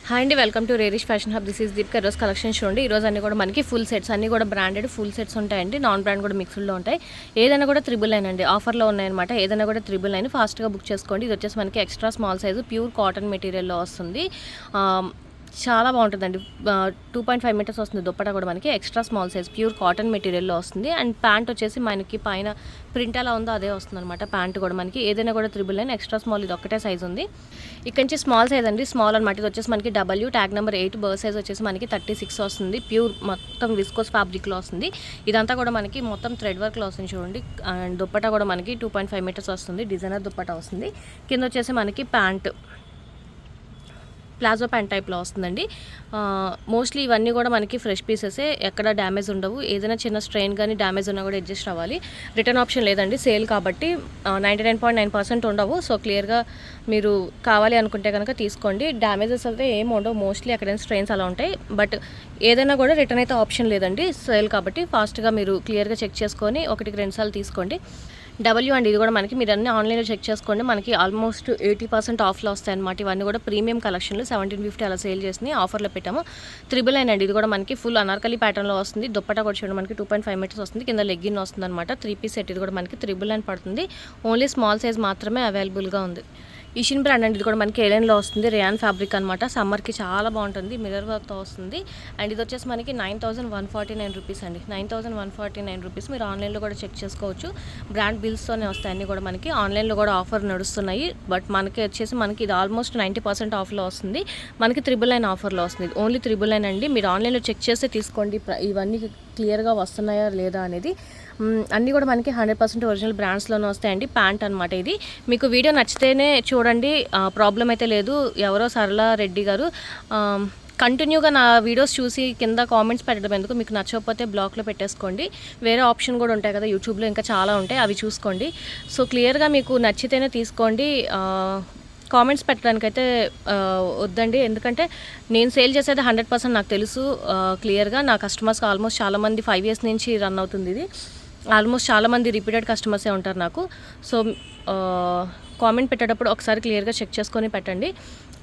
Hi అండి, welcome to Rerish fashion hub. This is Deepika. ఈరోజు collection చూడండి. ఈరోజు అన్ని కూడా మనకి ఫుల్ సెట్స్, అన్ని కూడా బ్రాండెడ్ ఫుల్ సెట్స్ ఉంటాయండి. నాన్ బ్రాండ్ కూడా మిక్స్డ్లో ఉంటాయి. ఏదైనా కూడా 999 అండి, ఆఫర్లో ఉన్నాయన్నమాట. ఏదైనా కూడా 999 ఫాస్ట్గా బుక్ చేసుకోండి. ఇది వచ్చేసి మనకి extra small size pure cotton మెటీరియల్లో వస్తుంది. చాలా బాగుంటుందండి. 2.5 మీటర్స్ వస్తుంది. దుప్పటా కూడా మనకి extra small size pure cotton మెటీరియల్లో వస్తుంది. అండ్ ప్యాంట్ వచ్చేసి మనకి పైన ప్రింట్ ఎలా ఉందో అదే వస్తుంది అనమాట. ప్యాంట్ కూడా మనకి ఏదైనా కూడా 999 ఎక్స్ట్రా స్మాల్, ఇది ఒక్కటే సైజ్ ఉంది. ఇక్కడ నుంచి స్మాల్ సైజ్ అండి, స్మాల్ అనమాట. ఇది వచ్చేసి మనకి W tag number 8 birth size వచ్చేసి మనకి 36 వస్తుంది. ప్యూర్ మొత్తం విస్కోస్ ఫ్యాబ్రిక్లో వస్తుంది. ఇదంతా కూడా మనకి మొత్తం థ్రెడ్ వర్క్లో వస్తుంది చూడండి. అండ్ దుప్పటా కూడా మనకి 2.5 మీటర్స్ వస్తుంది. డిజైనర్ దుప్పటా వస్తుంది. కింద వచ్చేసి మనకి ప్యాంట్ ప్లాజో ప్యాంట్ టైప్లో వస్తుందండి. మోస్ట్లీ ఇవన్నీ కూడా మనకి ఫ్రెష్ పీసెసే, ఎక్కడ డ్యామేజ్ ఉండవు. ఏదైనా చిన్న స్ట్రెయిన్ కానీ డ్యామేజ్ ఉన్నా కూడా అడ్జస్ట్ అవ్వాలి. రిటర్న్ ఆప్షన్ లేదండి, సేల్ కాబట్టి 99.9% ఉండవు. సో క్లియర్గా మీరు కావాలి అనుకుంటే కనుక తీసుకోండి. డ్యామేజెస్ అయితే ఏమి ఉండవు, మోస్ట్లీ ఎక్కడైనా స్ట్రెయిన్స్ అలా ఉంటాయి. బట్ ఏదైనా కూడా రిటర్న్ అయితే ఆప్షన్ లేదండి, సేల్ కాబట్టి ఫాస్ట్గా మీరు క్లియర్గా చెక్ చేసుకొని 1-2 సార్లు తీసుకోండి. అండ్ ఇది కూడా మనకి మీరు అన్ని ఆన్లైన్లో చెక్ చేసుకోండి. మనకి ఆల్మోస్ట్ 80% ఆఫ్లో వస్తాయి అనమాట. ఇవన్నీ కూడా ప్రీమియం కలెక్షన్లు 1750 అలా సేల్ చేసి ఆఫర్లో పెట్టాము. 999 అండి. ఇది కూడా మనకి ఫుల్ అనార్కలి ప్యాటర్న్లో వస్తుంది. దుప్పటా కూడా చూడండి మనకి 2.5 మీటర్స్ వస్తుంది. కింద లెగ్గిన్ వస్తుంది అనమాట. 3 పీస్ సెట్. ఇది కూడా మనకి 999 పడుతుంది. ఓన్లీ స్మాల్ సైజ్ మాత్రమే అవైలబుల్గా ఉంది. ఈషిన్ బ్రాండ్ అండి. ఇది కూడా మనకి ఏలెన్లో వస్తుంది. రేయాన్ ఫ్యాబ్రిక్ అనమాట. సమ్మర్కి చాలా బాగుంటుంది. మిర్రర్ వర్క్తో వస్తుంది. అండ్ ఇది వచ్చేసి మనకి 9149 రూపీస్ అండి. 9149 రూపీస్. మీరు ఆన్లైన్లో కూడా చెక్ చేసుకోవచ్చు. బ్రాండ్ బిల్స్తోనే వస్తాయి అన్నీ కూడా మనకి. ఆన్లైన్లో కూడా ఆఫర్ నడుస్తున్నాయి. బట్ మనకి వచ్చేసి మనకి ఇది ఆల్మోస్ట్ 90% ఆఫ్లో వస్తుంది. మనకి 999 ఆఫర్లో వస్తుంది. ఓన్లీ 999 అండి. మీరు ఆన్లైన్లో చెక్ చేస్తే తీసుకోండి. ఇవన్నీ క్లియర్గా వస్తున్నాయా లేదా అనేది. అన్నీ కూడా మనకి 100% ఒరిజినల్ బ్రాండ్స్లోనే వస్తాయండి. ప్యాంట్ అనమాట. ఇది మీకు వీడియో నచ్చితేనే చూడండి, ప్రాబ్లం అయితే లేదు. ఎవరో సరళ రెడ్డి గారు కంటిన్యూగా నా వీడియోస్ చూసి కింద కామెంట్స్ పెట్టడం ఎందుకు, మీకు నచ్చకపోతే బ్లాక్లో పెట్టేసుకోండి. వేరే ఆప్షన్ కూడా ఉంటాయి కదా యూట్యూబ్లో, ఇంకా చాలా ఉంటాయి, అవి చూసుకోండి. సో క్లియర్గా మీకు నచ్చితేనే తీసుకోండి. కామెంట్స్ పెట్టడానికైతే వద్దండి. ఎందుకంటే నేను సేల్ చేసేది 100% నాకు తెలుసు. క్లియర్గా నా కస్టమర్స్కి ఆల్మోస్ట్ చాలామంది 5 years నుంచి రన్ అవుతుంది ఇది. ఆల్మోస్ట్ చాలామంది రిపీటెడ్ కస్టమర్సే ఉంటారు నాకు. సో కామెంట్ పెట్టేటప్పుడు ఒకసారి క్లియర్గా చెక్ చేసుకొని పెట్టండి.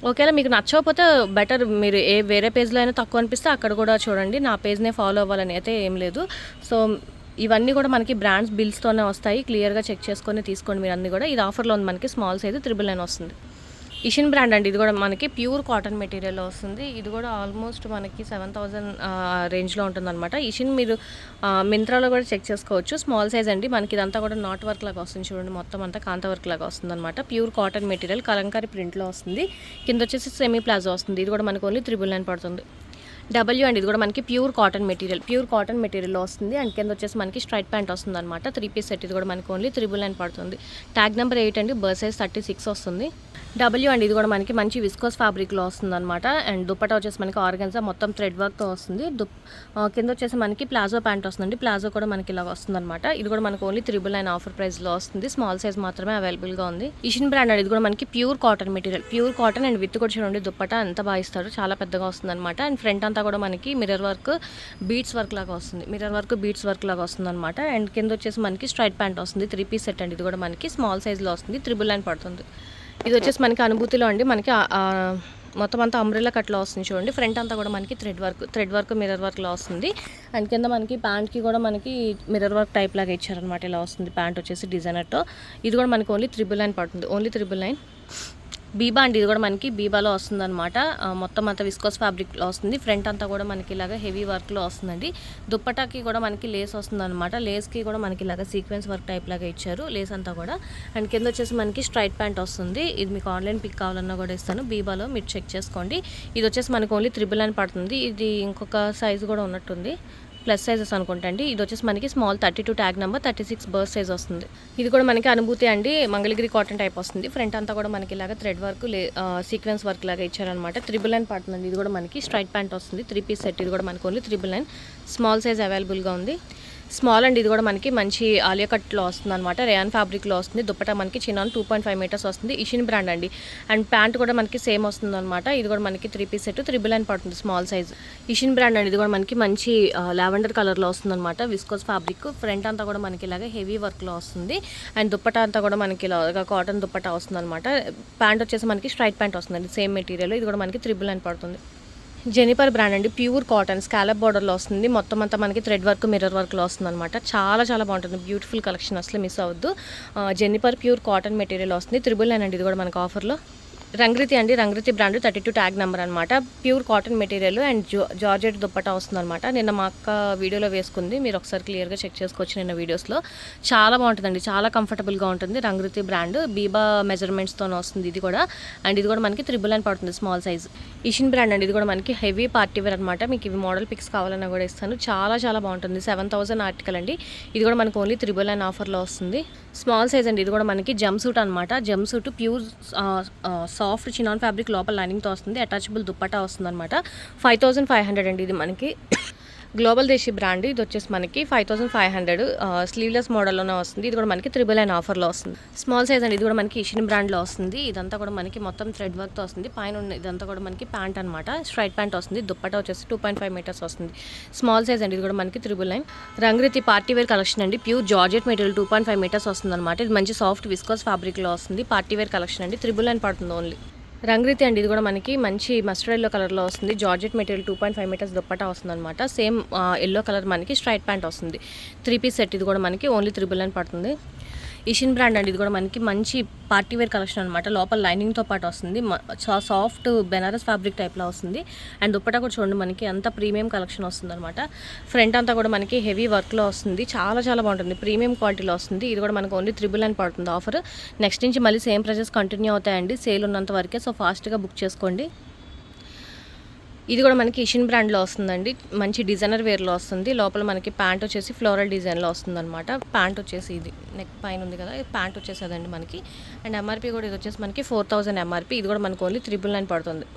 ఒకవేళ మీకు నచ్చకపోతే బెటర్ మీరు వేరే పేజ్లో అయినా తక్కువ అనిపిస్తే అక్కడ కూడా చూడండి. నా పేజ్నే ఫాలో అవ్వాలని అయితే ఏం లేదు. సో ఇవన్నీ కూడా మనకి బ్రాండ్స్ బిల్స్తోనే వస్తాయి. క్లియర్గా చెక్ చేసుకొని తీసుకోండి మీరు అన్నీ కూడా. ఇది ఆఫర్లో ఉంది మనకి. స్మాల్ సైజు 999 వస్తుంది. ఈషిన్ బ్రాండ్ అండి. ఇది కూడా మనకి ప్యూర్ కాటన్ మెటీరియల్లో వస్తుంది. ఇది కూడా ఆల్మోస్ట్ మనకి 7000 రేంజ్లో ఉంటుందన్నమాట. ఈషిన్ మీరు మింత్రాలో కూడా చెక్ చేసుకోవచ్చు. స్మాల్ సైజ్ అండి. మనకి ఇదంతా కూడా నాట్ వర్క్ లాగా వస్తుంది చూడండి. మొత్తం అంతా కాంత వర్క్ లాగా వస్తుంది అనమాట. ప్యూర్ కాటన్ మెటీరియల్ కలంకారీ ప్రింట్లో వస్తుంది. కింద వచ్చేసి సెమీ ప్లాజో వస్తుంది. ఇది కూడా మనకు ఓన్లీ 999 పడుతుంది. అండి. ఇది కూడా మనకి ప్యూర్ కాటన్ మెటీరియల్లో వస్తుంది. అండ్ కింద వచ్చేసి మనకి స్ట్రైట్ ప్యాంట్ వస్తుంది అనమాట. 3 పీస్ సెట్. ఇది కూడా మనకి ఓన్లీ 999 పడుతుంది. ట్యాగ్ నెంబర్ 8 అండి. బర్త్ సైజ్ 36 వస్తుంది. అండి. ఇది కూడా మనకి మంచి విస్కోస్ ఫ్యాబ్రిక్లో వస్తుంది అనమాట. అండ్ దుప్పటా వచ్చేసి మనకి ఆర్గన్జా మొత్తం థ్రెడ్ వర్క్తో వస్తుంది. కింద వచ్చేసి మనకి ప్లాజో ప్యాంట్ వస్తుందండి. ప్లాజో కూడా మనకి ఇలా వస్తుంది అనమాట. ఇది కూడా మనకి ఓన్లీ 999 ఆఫర్ ప్రైస్లో వస్తుంది. స్మాల్ సైజ్ మాత్రమే అవైలబుల్గా ఉంది. ఈషిన్ బ్రాండ్ అండి. ఇది కూడా మనకి pure cotton material, pure cotton and with కూడా చూడండి. దుప్పటా ఎంత బాగా ఇస్తారు, చాలా పెద్దగా వస్తుంది అనమాట. అండ్ ఫ్రంట్ అంతా కూడా మనకి మిర్రర్ వర్క్ బీట్స్ వర్క్ లాగా వస్తుంది అనమాట. అండ్ కింద వచ్చేసి మనకి స్ట్రైట్ ప్యాంట్ వస్తుంది. 3 పీస్ సెట్ అండి. ఇది కూడా మనకి స్మాల్ సైజ్లో వస్తుంది. 999 పడుతుంది. ఇది వచ్చేసి మనకి అనుభూతిలో అండి. మనకి మొత్తం అంతా అంబ్రెల్లా కట్లో వస్తుంది చూడండి. ఫ్రంట్ అంతా కూడా మనకి థ్రెడ్ వర్క్ మిర్రర్ వర్క్లో వస్తుంది. అండ్ కింద మనకి ప్యాంట్కి కూడా మనకి మిర్రర్ వర్క్ టైప్ లాగా ఇచ్చారనమాట. ఇలా వస్తుంది ప్యాంట్ వచ్చేసి డిజైనర్తో. ఇది కూడా మనకి ఓన్లీ 999 పడుతుంది. ఓన్లీ 999. బీబా అండి. ఇది కూడా మనకి బీబాలో వస్తుంది అనమాట. మొత్తం అంతా విస్కోస్ ఫ్యాబ్రిక్లో వస్తుంది. ఫ్రంట్ అంతా కూడా మనకి ఇలాగ హెవీ వర్క్లో వస్తుందండి. దుప్పటాకి కూడా మనకి లేస్ వస్తుంది అనమాట. లేస్కి కూడా మనకి ఇలాగ సీక్వెన్స్ వర్క్ టైప్ లాగా ఇచ్చారు లేస్ అంతా కూడా. అండ్ కింద వచ్చేసి మనకి స్ట్రైట్ ప్యాంట్ వస్తుంది. ఇది మీకు ఆన్లైన్ పిక్ కావాలన్నా కూడా ఇస్తాను. బీబాలో మీరు చెక్ చేసుకోండి. ఇది వచ్చేసి మనకి ఓన్లీ 999 పడుతుంది. ఇది ఇంకొక సైజు కూడా ఉన్నట్టుంది, ప్లస్ సైజెస్ అనుకుంటా అండి. ఇది వచ్చేసి మనకి small 32 tag number 36 birth size వస్తుంది. ఇది కూడా మనకి అనుభూతి అండి. మంగళగిరి కాటన్ టైప్ వస్తుంది. ఫ్రంట్ అంతా కూడా మనకి ఇలాగ థ్రెడ్ వర్క్ సీక్వెన్స్ వర్క్ లాగా ఇచ్చారనమాట. 999 పడుతుంది. ఇది కూడా మనకి స్ట్రైట్ ప్యాంట్ వస్తుంది. 3 పీస్ సెట్. ఇది కూడా మనకి ఓన్లీ 999. స్మాల్ సైజ్ అవైలబుల్గా ఉంది. స్మాల్ అండ్ ఇది కూడా మనకి మంచి ఆలియా కట్లో వస్తుంది అనమాట. రేయాన్ ఫ్యాబ్రిక్లో వస్తుంది. దుప్పటా మనకి చిన్న 2.5 మీటర్స్ వస్తుంది. ఇషిన్ బ్రాండ్ అండి. అండ్ ప్యాంట్ కూడా మనకి సేమ్ వస్తుంది అనమాట. ఇది కూడా మనకి 3 పీస్ సెట్ 399 పడుతుంది స్మాల్ సైజ్. ఇషిన్ బ్రాండ్ అండి. ఇది కూడా మనకి మంచి లావెండర్ కలర్లో వస్తుంది అనమాట. Viscose fabric. ఫ్రంట్ అంతా కూడా మనకి ఇలాగ హెవీ వర్క్లో వస్తుంది. అండ్ దుప్పటా అంతా కూడా మనకి ఇలాగ కాటన్ దుప్పటా వస్తుంది అనమాట. ప్యాంట్ వచ్చేసి మనకి స్ట్రైట్ ప్యాంట్ వస్తుందండి సేమ్ మెటీరియల్. ఇది కూడా మనకి 399 పడుతుంది. జెనిపర్ బ్రాండ్ అండి. ప్యూర్ కాటన్ స్కాలప్ బార్డర్లో వస్తుంది. మొత్తం అంతా మనకి థ్రెడ్ వర్క్ మిర్రర్ వర్క్లో వస్తుంది అనమాట. చాలా చాలా బాగుంటుంది. బ్యూటిఫుల్ కలెక్షన్, అసలు మిస్ అవ్వద్దు. జెనిపర్ ప్యూర్ కాటన్ మెటీరియల్ వస్తుంది. 399 అండి. ఇది కూడా మనకి ఆఫర్లో. రంగ్రితి అండి. రంగ్రితి బ్రాండ్ 32 ట్యాగ్ నెంబర్ అనమాట. Pure cotton material and georgette dupatta వస్తుంది అనమాట. నిన్న మా అక్క వీడియోలో వేసుకుంది, మీరు ఒకసారి క్లియర్గా చెక్ చేసుకోవచ్చు నిన్న వీడియోస్లో. చాలా బాగుంటుందండి, చాలా కంఫర్టబుల్గా ఉంటుంది. రంగ్రితి బ్రాండ్ బీబా మెజర్మెంట్స్తో వస్తుంది ఇది కూడా. అండ్ ఇది కూడా మనకి 399 పడుతుంది స్మాల్ సైజ్. ఇషిన్ బ్రాండ్ అండి. ఇది కూడా మనకి హెవీ పార్టీ వేర్ అనమాట. మీకు ఇవి మోడల్ పిక్స్ కావాలన్నా కూడా ఇస్తాను. చాలా చాలా బాగుంటుంది. 7000 ఆర్టికల్ అండి. ఇది కూడా మనకి ఓన్లీ 399 ఆఫర్లో వస్తుంది. స్మాల్ సైజ్ అండి. ఇది కూడా మనకి జంప్ సూట్ అనమాట. Jump suit pure soft chinon fabric లోపల లైనింగ్తో వస్తుంది. అటాచబుల్ దుప్పటా వస్తుంది అనమాట. 5500 అండి. ఇది మనకి గ్లోబల్ దేశీ బ్రాండ్. ఇది వచ్చేసి మనకి 5500 స్లీవ్లెస్ మోడల్లోనే వస్తుంది. ఇది కూడా మనకి 399 ఆఫర్లో వస్తుంది. స్మాల్ సైజ్ అండి. ఇది కూడా మనకి ఇషిన్ బ్రాండ్లో వస్తుంది. ఇదంతా కూడా మనకి మొత్తం థ్రెడ్ వర్క్తో వస్తుంది. పైన ఇదంతా కూడా మనకి ప్యాంట్ అనమాట. స్ట్రైట్ ప్యాంట్ వస్తుంది. దుప్పటా వచ్చేసి 2.5 మీటర్స్ వస్తుంది. స్మాల్ సైజ్ అండి. ఇది కూడా మనకి 399. రంగ్రితి పార్టీ వేర్ కలెక్షన్ అండి. ప్యూర్ జార్జెట్ మెటీరియల్ 2.5 మీటర్స్ వస్తుంది అనమాట. ఇది మంచి సాఫ్ట్ విస్కోస్ ఫ్యాబ్రిక్లో వస్తుంది. పార్టీ వేర్ కలెక్షన్ అండి. 399 పడుతుంది ఓన్లీ. రంగ్రితి అండి. ఇది కూడా మనకి మంచి మస్టర్డ్ ఎల్లో కలర్లో వస్తుంది. జార్జెట్ మెటీరియల్ 2.5 మీటర్స్ దుప్పటా వస్తుంది అనమాట. సేమ్ ఎల్లో కలర్ మనకి స్ట్రైట్ ప్యాంట్ వస్తుంది. 3 పీస్ సెట్. ఇది కూడా మనకి ఓన్లీ 399 పడుతుంది. ఇషిన్ బ్రాండ్ అండి. ఇది కూడా మనకి మంచి పార్టీ వేర్ కలెక్షన్ అనమాట. లోపల లైనింగ్తో పాటు వస్తుంది. సాఫ్ట్ బెనారస్ ఫ్యాబ్రిక్ టైప్లో వస్తుంది. అండ్ దుప్పటా కూడా చూడండి మనకి అంత ప్రీమియం కలెక్షన్ వస్తుంది అనమాట. ఫ్రంట్ అంతా కూడా మనకి హెవీ వర్క్లో వస్తుంది. చాలా చాలా బాగుంటుంది. ప్రీమియం క్వాలిటీలో వస్తుంది. ఇది కూడా మనకు ఓన్లీ 399 పడుతుంది ఆఫర్. నెక్స్ట్ నుంచి మళ్ళీ సేమ్ ప్రైజెస్ కంటిన్యూ అవుతాయండి. సేల్ ఉన్నంత వరకే, సో ఫాస్ట్గా బుక్ చేసుకోండి. ఇది కూడా మనకి ఇషిన్ బ్రాండ్లో వస్తుందండి. మంచి డిజైనర్ వేర్లో వస్తుంది. లోపల మనకి ప్యాంట్ వచ్చేసి ఫ్లోరల్ డిజైన్లో వస్తుంది అనమాట. ప్యాంట్ వచ్చేసి ఇది నెక్ పైన ఉంది కదా, ప్యాంట్ వచ్చేసేదండి మనకి. అండ్ ఎంఆర్పీ కూడా ఇది వచ్చేసి మనకి 4000 ఎంఆర్పీ. ఇది కూడా మనకు ఓన్లీ 399 పడుతుంది.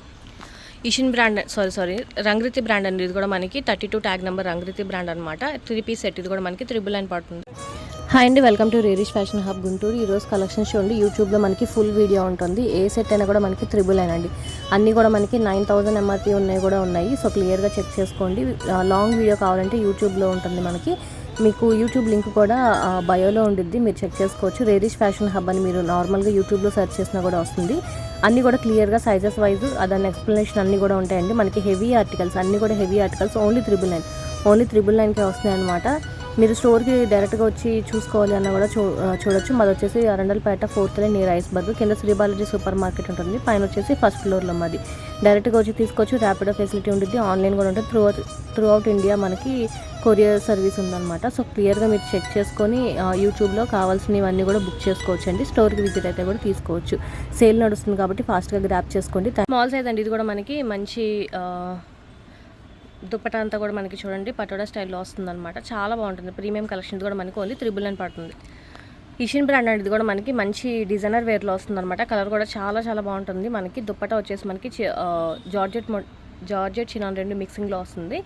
ఇషిన్ బ్రాండ్ సారీ రంగ్రితి బ్రాండ్ అండి. ఇది కూడా మనకి 32 ట్యాగ్ నెంబర్ రంగ్రితి బ్రాండ్ అనమాట. 3 పీస్ సెట్. ఇది కూడా మనకి 399 పడుతుంది. హాయ్ అండి, welcome to Rerish fashion hub Guntur. ఈరోజు కలెక్షన్స్ చూడండి. యూట్యూబ్లో మనకి ఫుల్ వీడియో ఉంటుంది. ఏ సెట్ అయినా కూడా మనకి 399 అండి. అన్నీ కూడా మనకి 9000 ఎంఆర్పీ ఉన్నాయి కూడా ఉన్నాయి. సో క్లియర్గా చెక్ చేసుకోండి. లాంగ్ వీడియో కావాలంటే యూట్యూబ్లో ఉంటుంది మనకి. మీకు యూట్యూబ్ లింక్ కూడా బయోలో ఉండిద్ది, మీరు చెక్ చేసుకోవచ్చు. రేరిష్ ఫ్యాషన్ హబ్ అని మీరు నార్మల్గా యూట్యూబ్లో సెర్చ్ చేసినా కూడా వస్తుంది. అన్నీ కూడా క్లియర్గా సైజెస్ వైజ్ దాని ఎక్స్ప్లెనేషన్ అన్నీ కూడా ఉంటాయండి. మనకి హెవీ ఆర్టికల్స్ అన్నీ కూడా హెవీ ఆర్టికల్స్ ఓన్లీ 399. ఓన్లీ 399కే వస్తున్నాయి అనమాట. మీరు స్టోర్కి డైరెక్ట్గా వచ్చి చూసుకోవాలి అన్న కూడా చూడొచ్చు. మాది వచ్చేసి Arundelpet 4th line near iceberg. కింద శ్రీ బాలాజీ సూపర్ మార్కెట్ ఉంటుంది. పైన వచ్చేసి ఫస్ట్ ఫ్లోర్లో మాది. డైరెక్ట్గా వచ్చి తీసుకోవచ్చు. ర్యాపిడో ఫెసిలిటీ ఉంటుంది. ఆన్లైన్ కూడా ఉంటుంది. త్రూ అవుట్ ఇండియా మనకి కొరియర్ సర్వీస్ ఉందన్నమాట. సో క్లియర్గా మీరు చెక్ చేసుకొని యూట్యూబ్లో కావాల్సినవన్నీ కూడా బుక్ చేసుకోవచ్చు అండి. స్టోర్కి విజిట్ అయితే కూడా తీసుకోవచ్చు. సేల్ నడుస్తుంది కాబట్టి ఫాస్ట్గా గ్రాప్ చేసుకోండి. స్మాల్ సైజ్ అండి. ఇది కూడా మనకి మంచి దుప్పటా అంతా కూడా మనకి చూడండి పటోడా స్టైల్లో వస్తుందన్నమాట. చాలా బాగుంటుంది. Premium collection. ఇది కూడా మనకి ఓన్లీ 399 పడుతుంది. ఇషిన్ బ్రాండ్ అండి. ఇది కూడా మనకి మంచి డిజైనర్ వేర్లో వస్తుందన్నమాట. కలర్ కూడా చాలా చాలా బాగుంటుంది. మనకి దుప్పటా వచ్చేసి మనకి జార్జెట్ చినాన్ 2 మిక్సింగ్లో వస్తుంది.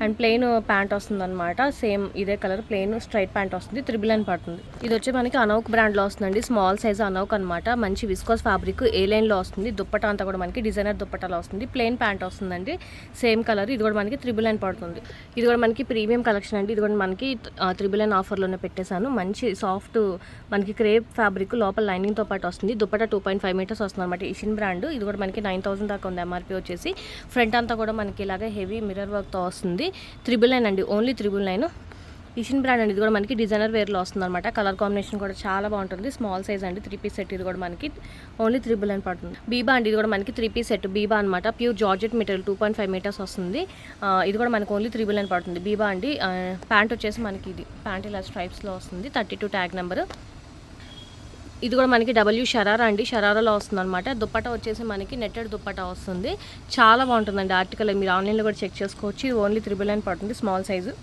అండ్ ప్లెయిన్ ప్యాంట్ వస్తుంది అనమాట. సేమ్ ఇదే కలర్ ప్లెయిన్ స్ట్రైట్ ప్యాంట్ వస్తుంది. 399 పడుతుంది. ఇది వచ్చి మనకి అనౌక్ బ్రాండ్లో వస్తుందండి. స్మాల్ సైజ్ అనౌక్ అనమాట. మంచి విస్కోస్ ఫ్యాబ్రిక్ ఏ లైన్లో వస్తుంది. దుప్పటా అంతా కూడా మనకి డిజైనర్ దుప్పటాలో వస్తుంది. ప్లెయిన్ ప్యాంట్ వస్తుందండి. Same colour. ఇది కూడా మనకి 399 పడుతుంది. ఇది కూడా మనకి ప్రీమియం కలెక్షన్ అండి. ఇది కూడా మనకి 399 ఆఫర్లోనే పెట్టేశాను. మంచి సాఫ్ట్ మనకి క్రేప్ ఫ్యాబ్రిక్ లోపల లైనింగ్తో పాటు వస్తుంది. దుప్పటా 2.5 మీటర్స్ వస్తుంది అనమాట. Ishin brand. ఇది కూడా మనకి 9000 దాకా ఉంది ఎంఆర్పీ వచ్చేసి. ఫ్రంట్ అంతా కూడా మనకి ఇలాగే హెవీ మిర్రర్ వర్క్తో వస్తుంది. 399 అండి. ఓన్లీ 399. ఇషిన్ బ్రాండ్ అండి. ఇది కూడా మనకి డిజైనర్ వేర్లో వస్తుంది అనమాట. కలర్ కాంబినేషన్ కూడా చాలా బాగుంటుంది. స్మాల్ సైజ్ అండి. 3 పీస్ సెట్. ఇది కూడా మనకి ఓన్లీ 399 పడుతుంది. బీబా అండి. ఇది కూడా మనకి 3 పీస్ సెట్. బీబా అనమాట. ప్యూర్ జార్జెట్ మెటీరియల్ 2.5 మీటర్స్ వస్తుంది. ఇది కూడా మనకి ఓన్లీ 399 పడుతుంది. బీబా అండి. ప్యాంట్ వచ్చేసి మనకి ఇది ప్యాంట్ ఇలా స్ట్రైప్స్లో వస్తుంది. 32 ట్యాగ్ నెంబర్. ఇది కూడా మనకి షరారా అండి. షరారాలో వస్తుంది అనమాట. దుప్పటా వచ్చేసి మనకి నెట్టెడ్ దుప్పటా వస్తుంది. చాలా బాగుంటుందండి ఆర్టికల్. మీరు ఆన్లైన్లో కూడా చెక్ చేసుకోవచ్చు. ఇది ఓన్లీ 399 పడుతుంది. Small size.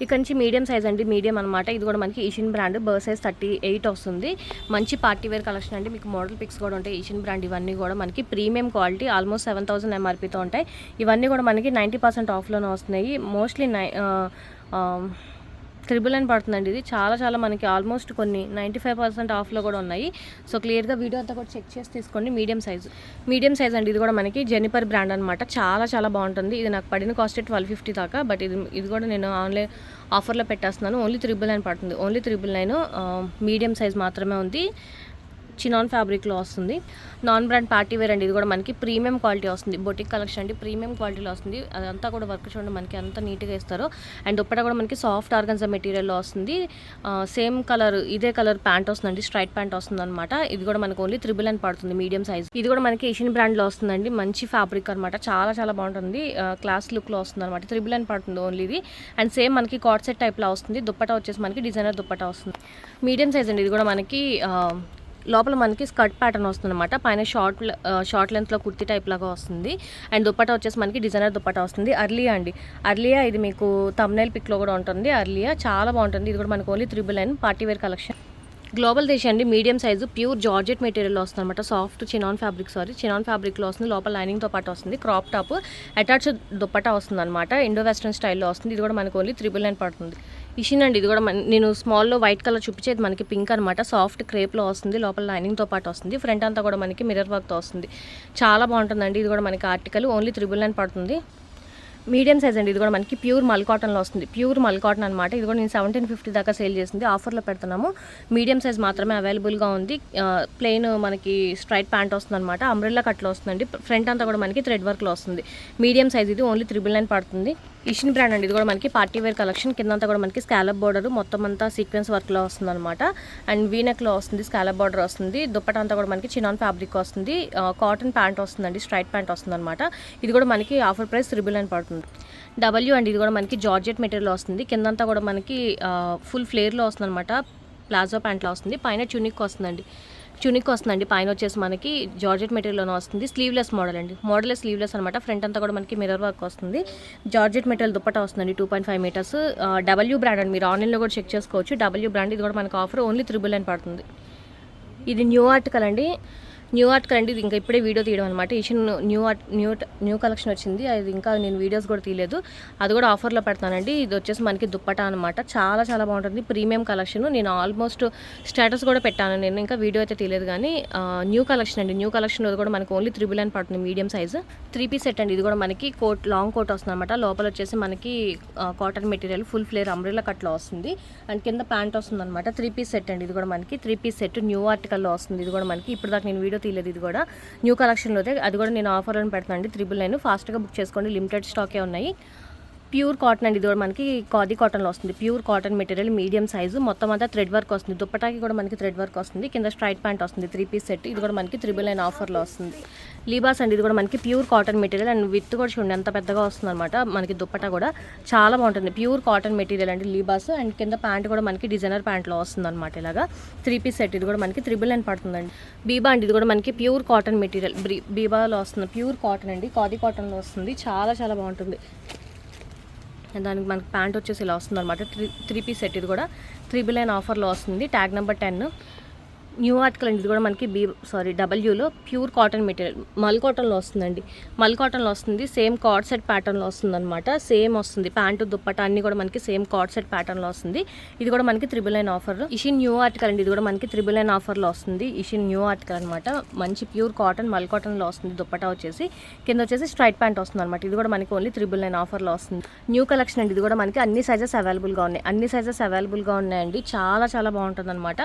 ఇక్కడ నుంచి మీడియం సైజ్ అండి. మీడియం అనమాట. ఇది కూడా మనకి ఇషిన్ బ్రాండ్. బర్ సైజ్ 38 వస్తుంది. మంచి పార్టీ వేర్ కలెక్షన్ అండి. మీకు మోడల్ పిక్స్ కూడా ఉంటాయి. ఇషిన్ బ్రాండ్ ఇవన్నీ కూడా మనకి ప్రీమియం క్వాలిటీ. ఆల్మోస్ట్ 7000 ఎంఆర్పీతో ఉంటాయి. ఇవన్నీ కూడా మనకి 90% ఆఫ్లోనే వస్తున్నాయి. మోస్ట్లీ 999 పడుతుందండి. ఇది చాలా చాలా మనకి ఆల్మోస్ట్ కొన్ని 95% ఆఫ్లో కూడా ఉన్నాయి. సో క్లియర్గా వీడియో అంతా కూడా చెక్ చేసి తీసుకోండి. మీడియం సైజ్ అండి. ఇది కూడా మనకి జెనిఫర్ బ్రాండ్ అనమాట. చాలా చాలా బాగుంటుంది. ఇది నాకు పడిన కాస్ట్ 1250 దాకా. బట్ ఇది కూడా నేను ఆన్లైన్ ఆఫర్లో పెట్టేస్తున్నాను. ఓన్లీ 999 పడుతుంది. ఓన్లీ 999. మీడియం సైజ్ మాత్రమే ఉంది. చినాన్ ఫ్యాబ్రిక్లో వస్తుంది. నాన్ బ్రాండ్ పార్టీ వేర్ అండి. ఇది కూడా మనకి ప్రీమియం క్వాలిటీ వస్తుంది. బొటిక్ కలెక్షన్ అండి, ప్రీమియం క్వాలిటీలో వస్తుంది. అదంతా కూడా వర్క్ చూడండి మనకి అంత నీట్గా ఇస్తారు. అండ్ దుప్పట కూడా మనకి సాఫ్ట్ ఆర్గన్జా మెటీరియల్లో వస్తుంది. సేమ్ కలర్, ఇదే కలర్ ప్యాంట్ వస్తుందండి, స్ట్రైట్ ప్యాంట్ వస్తుంది అనమాట. ఇది కూడా మనకి ఓన్లీ 999 పడుతుంది. Medium size. ఇది కూడా మనకి ఏషియన్ బ్రాండ్లో వస్తుందండి. మంచి ఫ్యాబ్రిక్ అనమాట. చాలా చాలా బాగుంటుంది. క్లాస్ లుక్లో వస్తుంది అనమాట. 999 పడుతుంది ఓన్లీ ఇది. అండ్ సేమ్ మనకి కార్డ్ సెట్ టైప్లో వస్తుంది. దుప్పట వచ్చేసి మనకి డిజైనర్ దుప్పట వస్తుంది. మీడియం సైజ్ అండి. ఇది కూడా మనకి లోపల మనకి స్కర్ట్ ప్యాటర్న్ వస్తుంది అనమాట. పైన షార్ట్ లెంత్లో కుర్తీ టైప్ లాగా వస్తుంది. అండ్ దుప్పటా వచ్చేసి మనకి డిజైనర్ దుప్పటా వస్తుంది. అర్లియా ఇది మీకు థంబ్నైల్ పిక్లో కూడా ఉంటుంది. అర్లియా చాలా బాగుంటుంది. ఇది కూడా మనకు only 999 party wear collection. Global Desi అండి. మీడియం సైజు ప్యూర్ జార్జెట్ మెటీరియల్లో వస్తుంది అనమాట. సాఫ్ట్ చినాన్ ఫ్యాబ్రిక్లో వస్తుంది. లోపల లైనింగ్తో పాటు వస్తుంది. క్రాప్ టాప్ అటాచ్ దుప్పటా వస్తుంది అనమాట. ఇండో వెస్ట్రన్ స్టైల్లో వస్తుంది. ఇది కూడా మనకు ఓన్లీ 999 పడుతుంది. ఇషిన్ అండి. ఇది కూడా నేను స్మాల్లో వైట్ కలర్ చూపించేది మనకి పింక్ అనమాట. సాఫ్ట్ క్రేప్లో వస్తుంది. లోపల లైనింగ్తో పాటు వస్తుంది. ఫ్రంట్ అంతా కూడా మనకి మిర్రర్ వర్క్తో వస్తుంది. చాలా బాగుంటుందండి. ఇది కూడా మనకి ఆర్టికల్ ఓన్లీ 999 పడుతుంది. మీడియం సైజ్ అండి. ఇది కూడా మనకి ప్యూర్ మల్ కాటన్లో వస్తుంది. ప్యూర్ మల్ కాటన్ అనమాట. ఇది కూడా నేను 1750 దాకా సేల్ చేసింది. ఆఫర్లో పెడుతున్నాము. మీడియం సైజ్ మాత్రమే అవైలబుల్గా ఉంది. ప్లెయిన్ మనకి స్ట్రైట్ ప్యాంట్ వస్తుంది అనమాట. అంబ్రెల్లా కట్లో వస్తుందండి. ఫ్రంట్ అంతా కూడా మనకి థ్రెడ్ వర్క్లో వస్తుంది. Medium size. ఇది ఓన్లీ 999 పడుతుంది. ఇషిన్ బ్రాండ్ అండి. ఇది కూడా మనకి పార్టీ వేర్ కలెక్షన్. కిందంతా కూడా మనకి స్కాలప్ బార్డర్ మొత్తం అంతా సీక్వెన్స్ వర్క్లో వస్తుంది అనమాట. అండ్ వీనెక్లో వస్తుంది. స్కాలప్ బార్డర్ వస్తుంది. దుప్పట అంతా కూడా మనకి చినాన్ ఫ్యాబ్రిక్ వస్తుంది. కాటన్ ప్యాంట్ వస్తుందండి. స్ట్రైట్ ప్యాంట్ వస్తుంది అనమాట. ఇది కూడా మనకి ఆఫర్ ప్రైస్ 999 పడుతుంది. డబ్ల్యూ అండి. ఇది కూడా మనకి జార్జెట్ మెటీరియల్ వస్తుంది. కిందంతా కూడా మనకి ఫుల్ ఫ్లేర్లో వస్తుంది అనమాట. ప్లాజో ప్యాంట్లో వస్తుంది. పైన చునిక్ వస్తుందండి. పైన వచ్చేసి మనకి జార్జెట్ మెటీరియల్లోనే వస్తుంది. స్లీవ్లెస్ మోడల్ అండి. స్లీవ్లెస్ అనమాట. ఫ్రంట్ అంతా కూడా మనకి మిర్రర్ వర్క్ వస్తుంది. జార్జెట్ మెటీరియల్ దుప్పటా వస్తుందండి. 2.5 మీటర్స్. డబ్ల్యూ బ్రాండ్ అండి. మీరు ఆన్లైన్లో కూడా చెక్ చేసుకోవచ్చు. W brand. ఇది కూడా మనకి ఆఫర్ ఓన్లీ 999 పడుతుంది. ఇది న్యూ ఆర్టికల్ అండి. ఇది ఇంకా ఇప్పుడే వీడియో తీయడం అనమాట. ఇషిన్ న్యూ కలెక్షన్ వచ్చింది. అది ఇంకా నేను వీడియోస్ కూడా తీయలేదు. అది కూడా ఆఫర్లో పెడతానండి. ఇది వచ్చేసి మనకి దుప్పటా అనమాట. చాలా చాలా బాగుంటుంది. Premium collection. నేను ఆల్మోస్ట్ స్టేటస్ కూడా పెట్టాను. నేను ఇంకా వీడియో అయితే తీయలేదు కానీ న్యూ కలెక్షన్ అండి. న్యూ కలెక్షన్ కూడా మనకి ఓన్లీ 999 పడుతుంది. మీడియం సైజు 3-piece సెట్ అండి. ఇది కూడా మనకి లాంగ్ కోట్ వస్తుంది అనమాట. లోపల వచ్చేసి మనకి cotton material full flare umbrella కట్లో వస్తుంది. అండ్ కింద ప్యాంట్ వస్తుంది అనమాట. 3-piece సెట్ అండి. ఇది కూడా మనకి 3-piece సెట్ న్యూ ఆర్టికల్లో వస్తుంది. ఇది కూడా మనకి ఇప్పుడు దాకా నేను వీడియో తీయలేదు. ఇది కూడా న్యూ కలెక్షన్లో అది కూడా నేను ఆఫర్లో పెడతానండి. 999. ఫాస్ట్గా బుక్ చేసుకోండి. లిమిటెడ్ స్టాకే ఉన్నాయి. ప్యూర్ కాటన్ అండి. ఇది కూడా మనకి ఖాదీ కాటన్లో వస్తుంది. Pure cotton material medium size. మొత్తం అంతా థ్రెడ్ వర్క్ వస్తుంది. దుప్పటాకి కూడా మనకి థ్రెడ్ వర్క్ వస్తుంది. కింద స్ట్రైట్ ప్యాంట్ వస్తుంది. 3-piece set. ఇది కూడా మనకి 999 ఆఫర్లో వస్తుంది. లీబాస్ అండి. ఇది కూడా మనకి pure cotton material and with కూడా చూడండి ఎంత పెద్దగా వస్తుంది అనమాట. మనకి దుప్పటా కూడా చాలా బాగుంటుంది. ప్యూర్ కాటన్ మెటీరియల్ అండి లీబాస్. అండ్ కింద ప్యాంట్ కూడా మనకి డిజైనర్ ప్యాంట్లో వస్తుంది అనమాట. ఇలాగా 3-piece సెట్. ఇది కూడా మనకి 999 పడుతుందండి. బీబా అండి. ఇది కూడా మనకి ప్యూర్ కాటన్ మెటీరియల్ బీబాలో వస్తుంది. ప్యూర్ కాటన్ అండి. ఖాదీ కాటన్లో వస్తుంది. చాలా చాలా బాగుంటుంది. దానికి మనకి ప్యాంట్ వచ్చేసి ఇలా వస్తుంది అనమాట. 3-piece set. ఇది కూడా 999 ఆఫర్లో వస్తుంది. Tag number 10. న్యూ ఆర్టికల్ అండి. ఇది కూడా మనకి డబ్ల్యూలో ప్యూర్ కాటన్ మెటీరియల్ మల్ కాటన్లో వస్తుందండి. సేమ్ కార్డ్ సెట్ ప్యాటర్న్లో వస్తుంది అనమాట. సేమ్ వస్తుంది. ప్యాంటు దుప్పట అన్ని కూడా మనకి సేమ్ కార్డ్ సెట్ ప్యాటర్న్లో వస్తుంది. ఇది కూడా మనకి 999 ఆఫర్. ఇషిన్ న్యూ ఆర్టికల్ అండి. ఇది కూడా మనకి 999 ఆఫర్లో వస్తుంది. ఇషిన్ న్యూ ఆర్టికల్ అనమాట. మంచి ప్యూర్ కాటన్ మల్ కాటన్లో వస్తుంది. దుప్పట వచ్చేసి కింద వచ్చేసి స్ట్రైట్ ప్యాంట్ వస్తుంది అనమాట. ఇది కూడా మనకి ఓన్లీ 999 ఆఫర్లో వస్తుంది. న్యూ కలెక్షన్ అండి. ఇది కూడా మనకి అన్ని సైజెస్ అవైలబుల్గా ఉన్నాయండి. చాలా చాలా బాగుంటుంది అనమాట.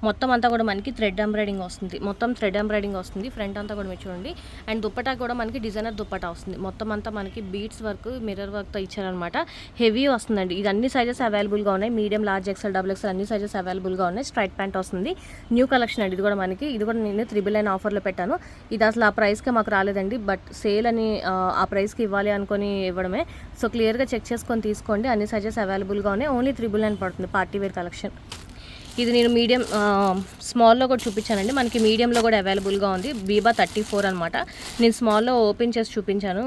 మొత్తం అంతా కూడా మనకి థ్రెడ్ ఎంబ్రాయిడింగ్ వస్తుంది. ఫ్రంట్ అంతా కూడా మీరు చూడండి. అండ్ దుప్పటా కూడా మనకి డిజైనర్ దుప్పటా వస్తుంది. మొత్తం అంతా మనకి బీట్స్ వర్క్ మిర్రర్ వర్క్తో ఇచ్చారనమాట. హెవీ వస్తుందండి. ఇది అన్ని సైజెస్ అవైలబుల్గా ఉన్నాయి. మీడియం, లార్జ్, ఎక్సెల్, XXL అన్ని సైజెస్ అవైలబుల్గా ఉన్నాయి. స్ట్రైట్ ప్యాంట్ వస్తుంది. న్యూ కలెక్షన్ అండి. ఇది కూడా నేను 999 ఆఫర్లో పెట్టాను. ఇది అసలు ఆ ప్రైస్కే మాకు రాలేదండి. బట్ సేల్ అని ఆ ప్రైస్కి ఇవ్వాలి అనుకొని ఇవ్వడమే. సో క్లియర్గా చెక్ చేసుకొని తీసుకోండి. అన్ని సైజెస్ అవైలబుల్గా ఉన్నాయి. ఓన్లీ 999 పడుతుంది. Party wear collection. ఇది నేను మీడియం స్మాల్లో కూడా చూపించానండి. మనకి మీడియంలో కూడా అవైలబుల్గా ఉంది. బీబా 34 అనమాట. నేను స్మాల్లో ఓపెన్ చేసి చూపించాను.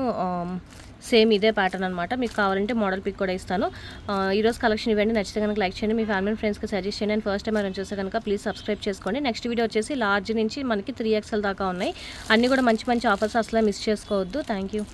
సేమ్ ఇదే ప్యాటర్న్ అనమాట. మీకు కావాలంటే మోడల్ పిక్ కూడా ఇస్తాను. ఈరోజు కలెక్షన్ ఇవ్వండి. నచ్చితే కనుక లైక్ చేయండి. మీ ఫ్యామిలీ ఫ్రెండ్స్కి సజెస్ట్ చేయండి. అండ్ ఫస్ట్ టైం ఎవరైనా చూస్తే కనుక ప్లీజ్ సబ్స్క్రైబ్ చేసుకోండి. నెక్స్ట్ వీడియో వచ్చేసి లార్జ్ నుంచి మనకి 3XL దాకా ఉన్నాయి. అన్నీ కూడా మంచి మంచి ఆఫర్స్ అసలు మిస్ చేసుకోవద్దు. Thank you.